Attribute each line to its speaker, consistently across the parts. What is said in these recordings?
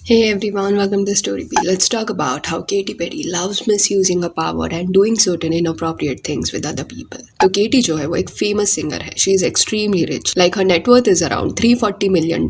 Speaker 1: Hey everyone, welcome to Story Beat. Let's talk about how Katy Perry loves misusing her power and doing certain inappropriate things with other people. तो केटी जो है वो एक famous singer है. She is extremely rich. Like her net worth is around $340 million.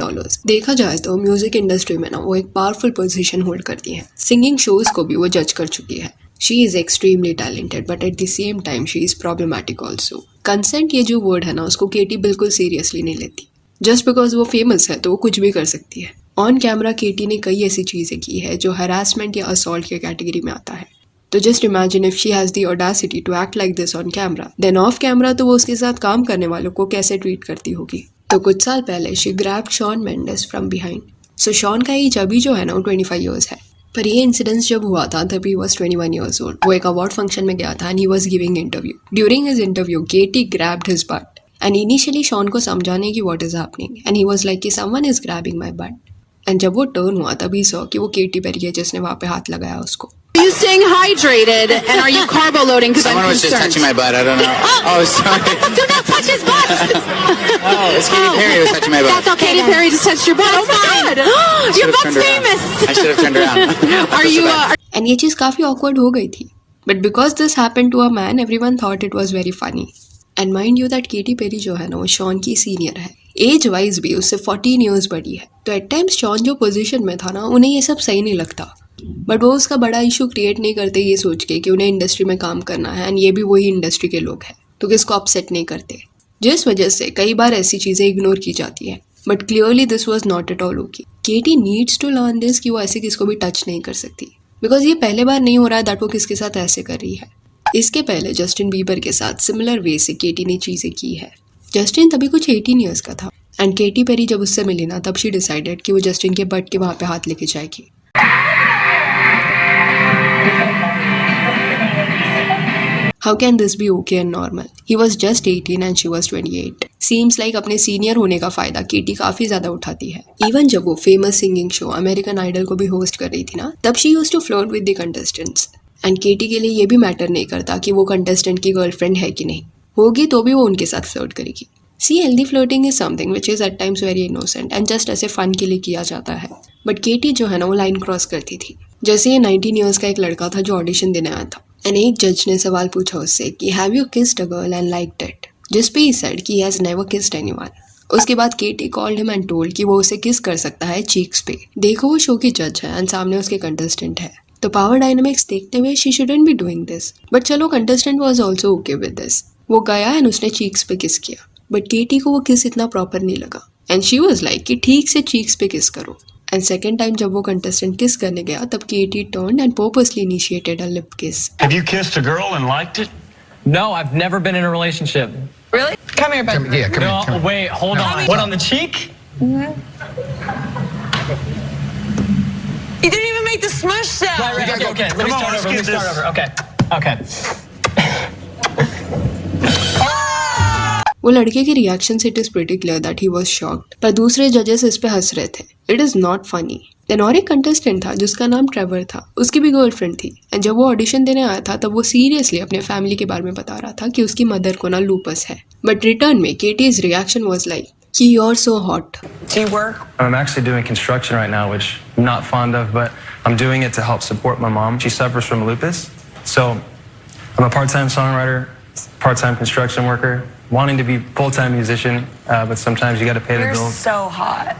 Speaker 1: देखा जाए तो music industry में ना वो एक पावरफुल पोजीशन होल्ड करती है. सिंगिंग शोज को भी वो जज कर चुकी है. She is extremely talented but at the same time she is problematic also. Consent ये जो वर्ड है ना उसको केटी बिल्कुल सीरियसली नहीं लेती. जस्ट बिकॉज वो फेमस है तो वो कुछ भी कर सकती है. ऑन कैमरा केटी ने कई ऐसी चीज़ें की है जो हरासमेंट या असॉल्ट के कैटेगरी में आता है. तो just imagine if she has the audacity to act like this on camera, then off camera तो वो उसके साथ काम करने वालों को कैसे ट्रीट करती होगी. तो कुछ साल पहले she grabbed Shawn Mendes from behind. So Shawn का एज अभी जो है ना वो 25 ईयर्स है. पर ये इंसिडेंस जब हुआ था तब ही वॉज 21 ईयर्स ओल्ड. वो एक अवार्ड फंक्शन में गया था and he was giving interview. During his interview Katy grabbed his butt and initially Shawn को समझाने की what is happening and he was like कि someone is grabbing my butt. And जब वो टर्न हुआ तभी सॉ कि वो केटी पेरी है जिसने वहां पे हाथ लगाया उसको.
Speaker 2: Are you staying hydrated and are you carbo loading? Because I'm
Speaker 3: Someone was just
Speaker 2: concerned.
Speaker 3: touching my butt. I don't know. Oh, sorry.
Speaker 2: Do not touch his butt.
Speaker 3: Oh, it's Katy Perry was touching my butt.
Speaker 2: That's okay. Katy Perry just touched your butt. Oh my God! Your
Speaker 3: Should've
Speaker 2: butt's
Speaker 3: turned around.
Speaker 2: famous.
Speaker 3: I should have turned around.
Speaker 2: Are you?
Speaker 1: And ये चीज़ काफ़ी awkward हो गई थी. But because this happened to a man everyone thought it was very funny. And mind you that Katy Perry जो है ना वो शॉन की सीनियर है. एज वाइज भी उससे 14 ईयर्स बड़ी है. तो एट टाइम्स शॉन जो पोजीशन में था ना उन्हें ये सब सही नहीं लगता. बट वो उसका बड़ा इशू क्रिएट नहीं करते ये सोच के कि उन्हें इंडस्ट्री में काम करना है एंड ये भी वही इंडस्ट्री के लोग हैं तो किसको अपसेट नहीं करते. जिस वजह से कई बार ऐसी चीज़ें इग्नोर की जाती हैं. But clearly this was not at all okay. Katy needs to learn this कि वो ऐसे किसको भी टच नहीं कर सकती. बिकॉज ये पहले बार नहीं हो रहा है दैट वो किसके साथ ऐसे कर रही है. इसके पहले जस्टिन बीबर के साथ सिमिलर वे से केटी ने चीज़ें की है. जस्टिन तभी कुछ 18 ईयर्स का था एंड केटी पेरी जब उससे मिली ना तब शी डिसाइडेड कि वो जस्टिन के बट के वहाँ पे हाथ लेके जाएगी. How can this be okay and normal? He was just 18 and she was 28. Seems like अपने सीनियर होने का फ़ायदा केटी काफ़ी ज़्यादा उठाती है. इवन जब वो famous singing show American Idol को भी होस्ट कर रही थी ना तब she used to flirt with the contestants. And Katy के लिए ये भी मैटर नहीं करता कि वो कंटेस्टेंट की गर्लफ्रेंड है कि नहीं. होगी तो भी वो उनके साथ फ्लर्ट करेगी. See healthy flirting is something which is at times very innocent and just ऐसे फन के लिए किया जाता है. बट केटी जो है ना वो लाइन क्रॉस करती थी. जैसे ये 19 ईयर्स का एक लड़का था जो ऑडिशन देने आया था एंड एक जज ने सवाल पूछा उससे कि have you kissed a girl and liked it, जिस पे ही सेड कि he has never kissed anyone. उसके बाद केटी कॉल्ड हिम एंड टोल्ड कि वो उसे किस कर सकता है चीक्स पे. देखो वो शो की जज है एंड सामने उसके कंटेस्टेंट है तो पावर डायनामिक्स देखते हुए she shouldn't be doing this. But चलो contestant was also okay with this. वो गया एंड उसने चीक्स पे किस किया. बट केटी को वो किस इतना प्रॉपर नहीं लगा एंड शी वाज लाइक कि ठीक से चीक्स पे किस करो. एंड सेकेंड टाइम जब वो कंटेस्टेंट किस करने गया तब Katy turned and purposely initiated a lip kiss.
Speaker 4: Have you kissed a girl and liked it?
Speaker 5: No, I've never been in a relationship.
Speaker 2: Really? Come here, bud.
Speaker 4: Come
Speaker 5: No,
Speaker 4: here.
Speaker 5: wait, hold on. What, on the cheek?
Speaker 2: You didn't even make the smush sound.
Speaker 5: Right,
Speaker 4: gotta
Speaker 5: okay,
Speaker 4: go.
Speaker 5: let me
Speaker 4: Come on,
Speaker 5: start
Speaker 4: let's
Speaker 5: over,
Speaker 4: get this.
Speaker 5: Okay.
Speaker 1: वो लड़के के reaction से it is pretty clear that he was shocked. पर दूसरे जजेस इस पे हंस रहे थे. It is not funny. Then और एक कंटेस्टेंट था जिसका नाम ट्रेवर था. उसकी भी गर्लफ्रेंड थी एंड जब वो ऑडिशन देने आया था तब वो सीरियसली अपने फैमिली के बारे में बता रहा था कि उसकी मदर को ना लूपस है. बट रिटर्न में केटीज रिएक्शन वाज लाइक कि you are so hot.
Speaker 2: Do you work?
Speaker 6: I'm actually doing construction right now, which I'm not fond of, but I'm doing it to help support my mom. She suffers from lupus. So I'm a part-time songwriter, part-time construction worker, wanting to be full-time musician, but sometimes you got to pay the
Speaker 2: You're
Speaker 6: bills.
Speaker 2: so hot.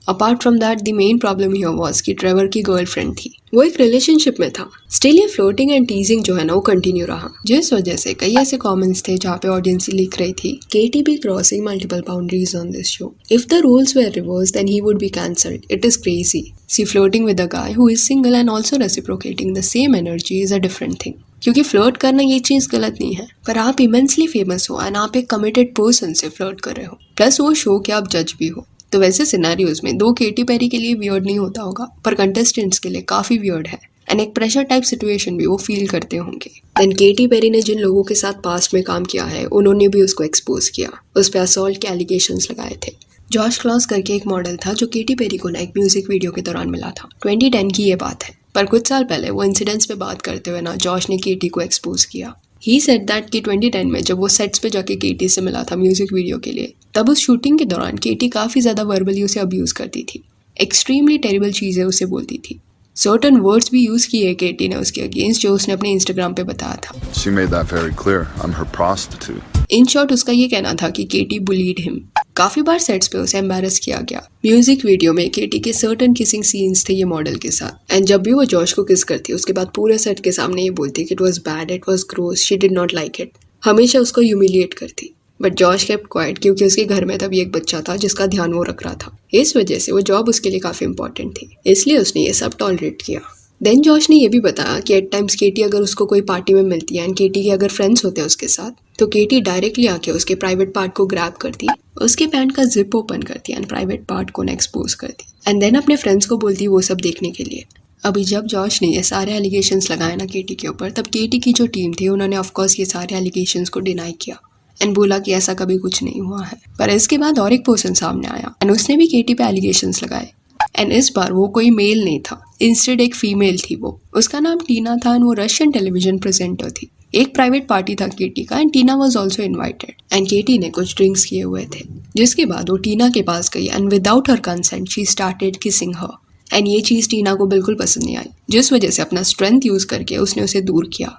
Speaker 1: Apart from that the main problem here was कि Trevor की girlfriend थी. वो एक relationship में था. Still ये floating and टीजिंग जो है ना वो कंटिन्यू रहा जिस वजह से कई ऐसे कमेंट्स थे जहाँ पे ऑडियंस लिख रही थी Katy be crossing multiple boundaries on this show. If the roles were reversed then he would be cancelled. It is crazy. She flirting with a guy who is single and also reciprocating the same energy is a different thing. क्योंकि flirt करना ये चीज़ गलत नहीं है पर आप immensely famous हो and आप एक कमिटेड पर्सन से फ्लर्ट कर रहे हो प्लस वो शो के आप जज भी हो. तो वैसे सिनेरियोज में दो केटी पेरी के लिए वियर्ड नहीं होता होगा पर कंटेस्टेंट्स के लिए काफ़ी वियर्ड है एंड एक प्रेशर टाइप सिचुएशन भी वो फील करते होंगे. देन केटी पेरी ने जिन लोगों के साथ पास्ट में काम किया है उन्होंने भी उसको एक्सपोज किया. उस पर असॉल्ट के एलिगेशंस लगाए थे. जॉश क्लॉस करके एक मॉडल था जो केटी पेरी को ना एक म्यूजिक वीडियो के दौरान मिला था. 2010 की ये बात है. पर कुछ साल पहले वो इंसिडेंट्स पे बात करते हुए ना जॉश ने केटी को एक्सपोज किया. ही सेड दैट कि 2010 में जब वो सेट्स पे जाके केटी से मिला था म्यूजिक वीडियो के लिए तब उस शूटिंग के दौरान केटी काफ़ी ज़्यादा वर्बली उसे अब्यूज़ करती थी. एक्सट्रीमली टेरिबल चीज़ें उसे बोलती थी। सर्टन वर्ड्स भी यूज़ किए केटी ने उसके अगेंस्ट जो उसने अपने इंस्टाग्राम पे बताया था।
Speaker 7: She made that very clear. I'm her prostitute.
Speaker 1: In short उसका ये कहना था कि केटी बुलीड हिम। काफी बार सेट्स पे उसे एम्बैरस किया गया। म्यूजिक वीडियो में केटी के सर्टन किसिंग सीन्स थे ये मॉडल के साथ, एंड जब भी वो जॉश को किस करती उसके बाद पूरे सेट के सामने ये बोलती कि it was bad, it was gross, she did not like it. हमेशा उसको ह्यूमिलिएट करती, बट जॉश केप्ट क्वाइट क्योंकि उसके घर में तब एक बच्चा था जिसका ध्यान वो रख रहा था। इस वजह से वो जॉब उसके लिए काफी इंपॉर्टेंट थी, इसलिए उसने ये सब टॉलरेट किया। देन जॉश ने ये भी बताया कि एट टाइम्स केटी अगर उसको कोई पार्टी में मिलती है एंड केटी के अगर फ्रेंड्स होते हैं उसके साथ, तो केटी डायरेक्टली आके उसके प्राइवेट पार्ट को ग्रैब करती, उसके पैंट का जिप ओपन करती एंड प्राइवेट पार्ट को एक्सपोज करती, एंड देन अपने फ्रेंड्स को बोलती वो सब देखने के लिए। अभी जब जॉश ने ये सारे एलिगेशंस लगाए ना केटी के ऊपर, तब केटी की जो टीम थी उन्होंने ऑफकोर्स ये सारे एलिगेशंस को डिनाई किया एंड बोला कि ऐसा कभी कुछ नहीं हुआ है। पर इसके बाद और एक पर्सन सामने आया एंड उसने भी केटी पे एलिगेशंस लगाए, एंड इस बार वो कोई मेल नहीं था, इंस्टेड एक फीमेल थी। वो उसका नाम टीना था एंड वो रशियन टेलीविजन प्रेजेंटर थी। एक प्राइवेट पार्टी था केटी का and Tina was also invited, and Katy ने कुछ ड्रिंक्स किए हुए थे, जिसके बाद वो टीना के पास गई and without her consent she started kissing her, and ये चीज़ टीना को बिल्कुल पसंद नहीं आई, जिस वजह से अपना स्ट्रेंथ यूज़ करके उसने उसे दूर किया।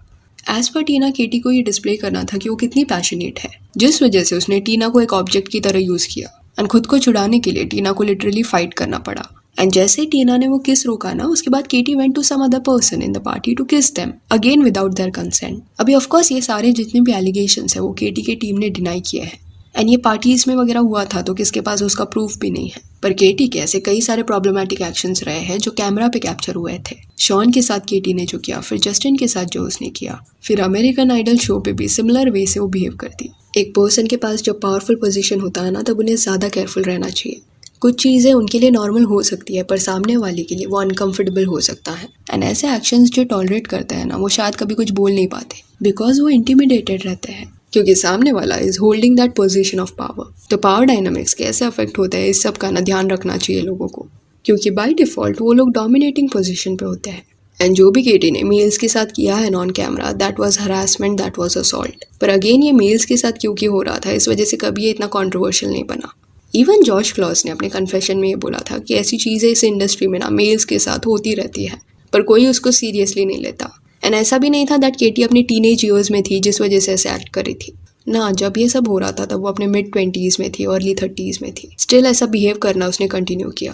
Speaker 1: एज पर टीना केटी को ये डिस्प्ले करना था कि वो कितनी पैशनेट है, जिस वजह से उसने टीना को एक ऑब्जेक्ट की तरह यूज़ किया एंड खुद को छुड़ाने के लिए टीना को लिटरली फाइट करना पड़ा। एंड जैसे ही टीना ने वो किस रोका ना, उसके बाद Katy went to some other person in the party to kiss them again without their consent. अभी ऑफ कोर्स ये सारे जितने भी एलिगेशंस है वो केटी के टीम ने डिनाई किए हैं, एंड ये पार्टीज में वगैरह हुआ था तो किसके पास उसका प्रूफ भी नहीं है। पर केटी के ऐसे कई सारे प्रॉब्लमैटिक एक्शंस रहे हैं जो कैमरा पे कैप्चर हुए थे। शॉन के साथ केटी ने जो किया, फिर जस्टिन के साथ जो उसने किया, फिर अमेरिकन आइडल शो पे भी सिमिलर वे से वो बिहेव करती। एक पर्सन के पास जब पावरफुल पोजीशन होता है ना, तब उन्हें ज़्यादा केयरफुल रहना चाहिए। कुछ चीज़ें उनके लिए नॉर्मल हो सकती है पर सामने वाले के लिए वो अनकंफर्टेबल हो सकता है, एंड ऐसे एक्शंस जो टॉलरेट करते हैं ना, वो शायद कभी कुछ बोल नहीं पाते बिकॉज वो इंटिमिडेटेड रहते हैं, क्योंकि सामने वाला is holding that position of power. तो पावर डायनामिक्स कैसे अफेक्ट होता है इस सब का ना ध्यान रखना चाहिए लोगों को, क्योंकि बाय डिफॉल्ट वो लोग डोमिनेटिंग पोजीशन पे होते हैं। एंड जो भी केटी ने मेल्स के साथ किया है non camera, that was harassment, that was assault. पर अगेन ये मेल्स के साथ क्योंकि हो रहा था, इस वजह से कभी ये इतना कॉन्ट्रोवर्शियल नहीं बना। इवन जॉश क्लॉस ने अपने कन्फेशन में ये बोला था कि ऐसी चीज़ें इस इंडस्ट्री में ना मेल्स के साथ होती रहती है, पर कोई उसको सीरियसली नहीं लेता। एंड ऐसा भी नहीं था दैट केटी अपनी टीनेज ईयर्स में थी जिस वजह से ऐसे एक्ट कर रही थी ना। जब ये सब हो रहा था तब वो अपने मिड 20s में थी, अर्ली 30s में थी, स्टिल ऐसा बिहेव करना उसने कंटिन्यू किया।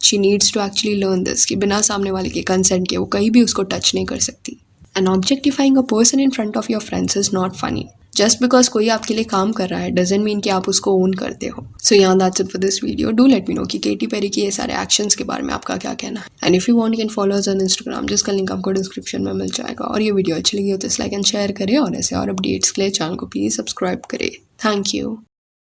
Speaker 1: She needs to actually learn this कि बिना सामने वाले के कंसेंट के वो कहीं भी उसको टच नहीं कर सकती। And objectifying a person in front of your friends is not funny. Just because कोई आपके लिए काम कर रहा है डजंट मीन कि आप उसको ओन करते हो। सो या that's it for this video. Do let me know कि केटी पेरी की ये सारे एक्शंस के बारे में आपका क्या कहना है। And if you want you can follow us on Instagram, जिसका लिंक आपको डिस्क्रिप्शन में मिल जाएगा। और ये वीडियो अच्छी लगी हो तो इस लाइक एंड शेयर करें, और ऐसे और अपडेट्स के लिए चैनल को प्लीज़ सब्सक्राइब करें। Thank you.